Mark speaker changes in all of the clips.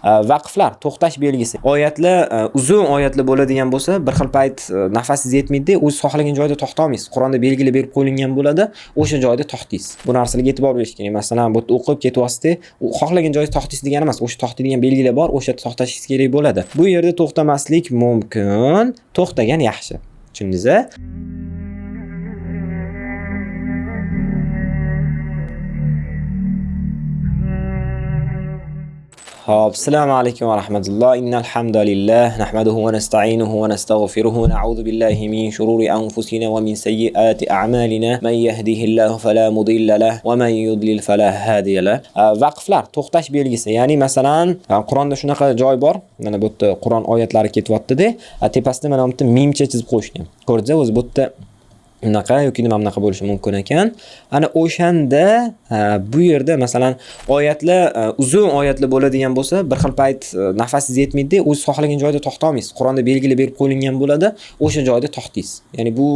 Speaker 1: Vaqflar, to'xtash belgisi. Oyatlar uzun oyatlar bo'ladigan bo'lsa, bir xil payt nafasingiz yetmaydi, o'z xohlagan joyda to'xta olmaysiz. Qur'onda belgilab berib qo'yilgan bo'ladi, o'sha joyda to'xtaysiz. Bu narsalarga e'tibor berish kerak. Masalan, bu o'qib ketyapsiz, xohlagan joyda to'xtaysiz degani emas, o'sha to'xtaydigan belgilar bor, o'sha to'xtashingiz kerak bo'ladi. Bu yerda to'xtamaslik mumkin, to'xtagan yaxshi. Tushundingizmi? Hop, assalomu alaykum va rahmatulloh. Innal hamdalillah nahmaduhu va nasta'inuhu va nastaghfiruhu na'udzu billahi min shururi anfusina va min sayyiati a'malina. Man yahdihillahu fala mudilla lahu va man yudlil fala hadiya lahu. Vaqflar, to'xtash belgisi. Ya'ni masalan, Qur'onda shunaqa joy bor. Mana bu yerda Qur'on oyatlari ketyapti-da, tepasida mana bu yerda mimcha chizib qo'yishgan. Ko'rdingiz, o'zi bu yerda bunaqa yoki nima bunaqa bo'lishi mumkin ekan. Ana o'shanda bu yerda masalan oyatlar uzun oyatlar bo'ladigan bo'lsa, bir xil payt nafasingiz yetmaydi, o'z xohlagan joyda to'xta olmaysiz. Qur'onda belgilab berib qo'yilgan bo'ladi, o'sha joyda to'xtaysiz. Ya'ni bu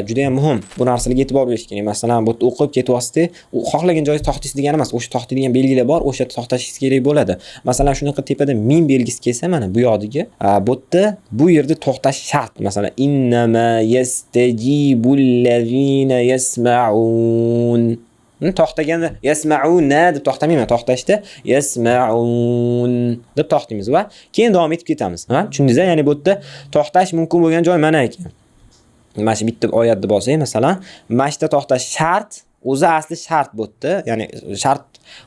Speaker 1: juda ham muhim. Bu narsalarga e'tibor berish kerak. Masalan, bu yerda o'qib ketyapsiz, xohlagan joyda to'xtaysiz degani emas, o'sha to'xtaydigan belgilar bor, o'sha to'xtashingiz kerak bo'ladi. Masalan, shunaqa tepada mim belgisi kelsa, mana bu yoqdagi, bu yerda bu yerda to'xtash shart. Masalan, innama yastajibul llazina yasma'un. To'xtaganda yasma'una deb to'xtamayman, to'xtashda yasma'un deb to'xtaymiz va keyin davom etib ketamiz. Ha? Tushundingizmi? Ya'ni bu yerda to'xtash mumkin bo'lgan joy mana ekan. Mana shu bitta oyatni bo'lsa, masalan, mashta to'xtash shart, o'zi asli shart bu yerda. Ya'ni shart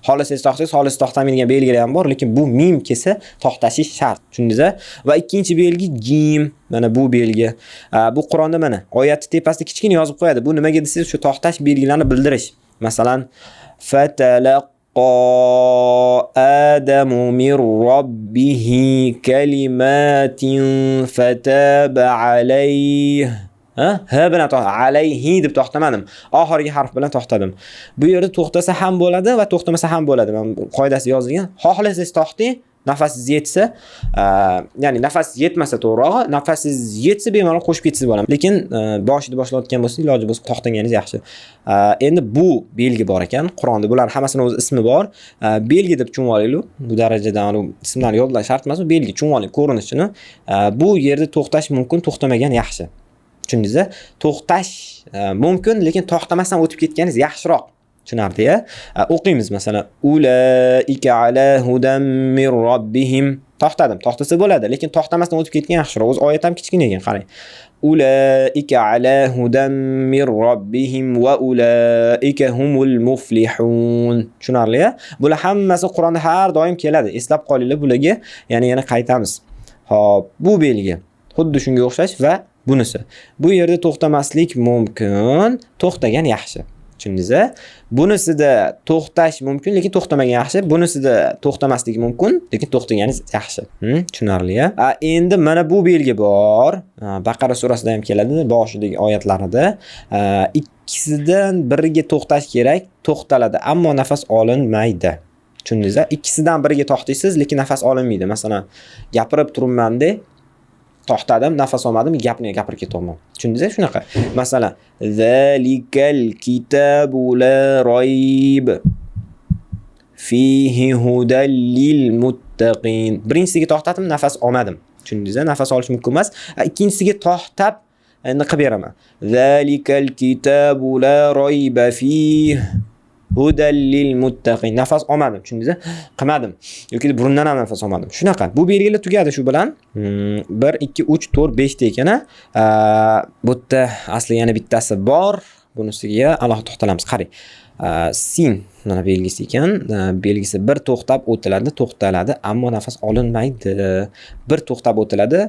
Speaker 1: xohlasangiz to'xtaysiz, xohlasangiz to'xtamaydigan belgilar ham bor, lekin bu mim kelsa to'xtashish shart. Tushundingizmi? Va ikkinchi belgi jim. Mana bu belgi. Bu Qur'onda mana oyatning tepasida kichkina yozib qo'yadi. Bu nimaga desangiz, shu to'xtash belgilarini bildirish. Masalan, fatalaqqa Adamu min robbihi kalimatin fataba alayhi. Ha bilan alayhi deb to'xtamadim. Oxirgi harf bilan to'xtadim. Bu yerda to'xtasa ham bo'ladi va to'xtamasa ham bo'ladi. Men qoidasi yozilgan. Xohlasangiz to'xting, nafasingiz yetsa, ya'ni nafas yetmasa to'g'rirog'i, nafasingiz yetsa bemalol qo'shib ketsangiz bo'ladi. Lekin boshida boshlayotgan bo'lsangiz, iloji bo'lsa to'xtaganingiz yaxshi. Endi bu belgi bor ekan. Qur'onda bular hammasining o'z ismi bor. Belgi deb tushunib olaylik. Bu darajada ismlarni yodlash shart emas, belgi tushunib oling ko'rinishini. Bu yerda to'xtash mumkin, to'xtamagan yaxshi. Tushundingizmi? To'xtash mumkin, lekin to'xtamasdan o'tib ketganingiz yaxshiroq. Tushunardi-ya? O'qiymiz masalan, ulaika ala hudan min robbihim. To'xtadim, to'xtasa bo'ladi, lekin to'xtamasdan o'tib ketgan yaxshiroq. O'z oyat ham kichkina ekan, qarang. Ulaika ala hudan min robbihim va ulaika humul muflihun. Tushunarli-ya? Bular hammasi Qur'onda har doim keladi. Eslab qolinglar bularga. Ya'ni yana qaytamiz. Hop, bu belgi xuddi shunga o'xshash va bunisi. Bu yerda to'xtamaslik mumkin, to'xtagan yaxshi. Tushundingizmi? Bunisida to'xtash mumkin, lekin to'xtamagan yaxshi. Bunisida to'xtamaslik mumkin, lekin to'xtaganingiz yaxshi. Tushunarli-ya? Endi mana bu belgi bor. Baqara surasida ham keladi, boshidagi oyatlarida. Ikkisidan biriga to'xtash kerak, to'xtaladi, ammo nafas olinmaydi. Tushundingizmi? Ikkisidan biriga to'xtaysiz, lekin nafas olinmaydi. Masalan, gapirib turibman-da, to'xtadim, nafas olmadim, gapni gapirib ketaman. Tushundingizmi? Shunaqa. Masalan, zalikal kitabu la rayb fihi hudal lil muttaqin. Birinchisiga to'xtadim, nafas olmadim. Tushundingizmi? Nafas olish mumkin emas. Ikkinchisiga to'xtab endi qilib beraman. Zalikal kitabu la rayba fihi hudal lil muttaqin. Nafas olmadim, tushundingizmi? Qilmadim. Yoki burundan ham nafas olmadim. Shunaqa. Bu belgilar tugadi shu bilan. 1 2 3 4 5 ta ekan. Bu yerda asli yana bittasi bor. Bunisiga alohida to'xtalamiz. Qarang. Sin mana belgisi ekan. Belgisi bir to'xtab o'tiladi, to'xtaladi, ammo nafas olinmaydi. Bir to'xtab o'tiladi,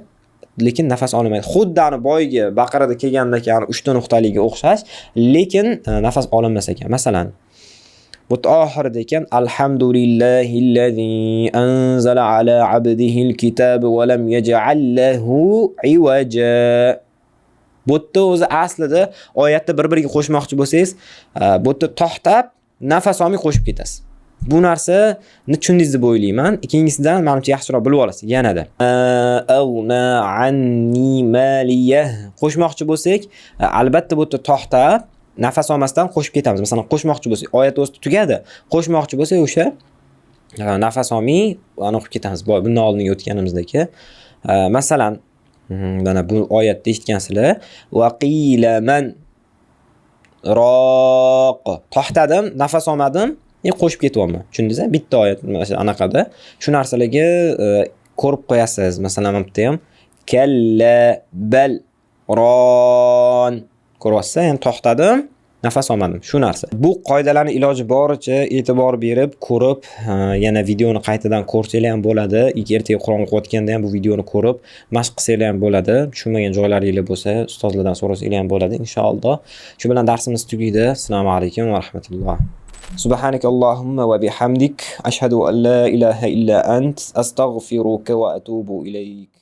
Speaker 1: lekin nafas olmaydi. Xuddi ana boyga Baqarada kelgandagi 3 ta nuqtaliga o'xshash, lekin nafas olinmas ekan. Masalan, bu oxirida ekan alhamdulillahillazi anzala ala abdihil kitab va lam yaj'al lahu iwaja. Bu yerda o'zi aslida oyatda bir-biriga qo'shmoqchi bo'lsangiz, bu yerda to'xtab nafas olmay qo'shib ketasiz. Bu narsani tushundingiz deb o'ylayman. Ikkinchisidan menimcha yaxshiroq bilib olasiz. Yanada awna anni maliya qo'shmoqchi bo'lsak, albatta bu yerda to'xtab nafas olmasdan qo'shib ketamiz. Masalan, qo'shmoqchi bo'lsak, oyat o'zi tugadi. Qo'shmoqchi bo'lsak, o'sha Nafas olmay ani o'qib ketamiz. Bundan oldingi o'tganimizdagi. Masalan, mana bu oyatda eshitgansizlar. Va qila man roq. To'xtadim, nafas olmadim, qo'shib ketyapman. Tushundingizmi? Bitta oyat anaqada. Shu narsalarga ko'rib qo'yasiz. Masalan, mana bu yerda ham kalla bal ron. Ko'ryapsiz? Ya'ni to'xtadim, nafas olmadim. Shu narsa. Bu qoidalarni iloji boricha e'tibor berib, ko'rib, yana videoni qaytadan ko'rsanglar ham bo'ladi. Ertaga Qur'on o'qiyotganda ham bu videoni ko'rib, mashq qilsanglar ham bo'ladi. Tushunmagan joylaringiz bo'lsa, ustozlardan so'rasanglar ham bo'ladi, inshaalloh. Shu bilan darsimiz tugaydi. Assalomu alaykum va rahmatulloh. سبحانك اللهم وبحمدك أشهد أن لا إله إلا أنت أستغفرك وأتوب إليك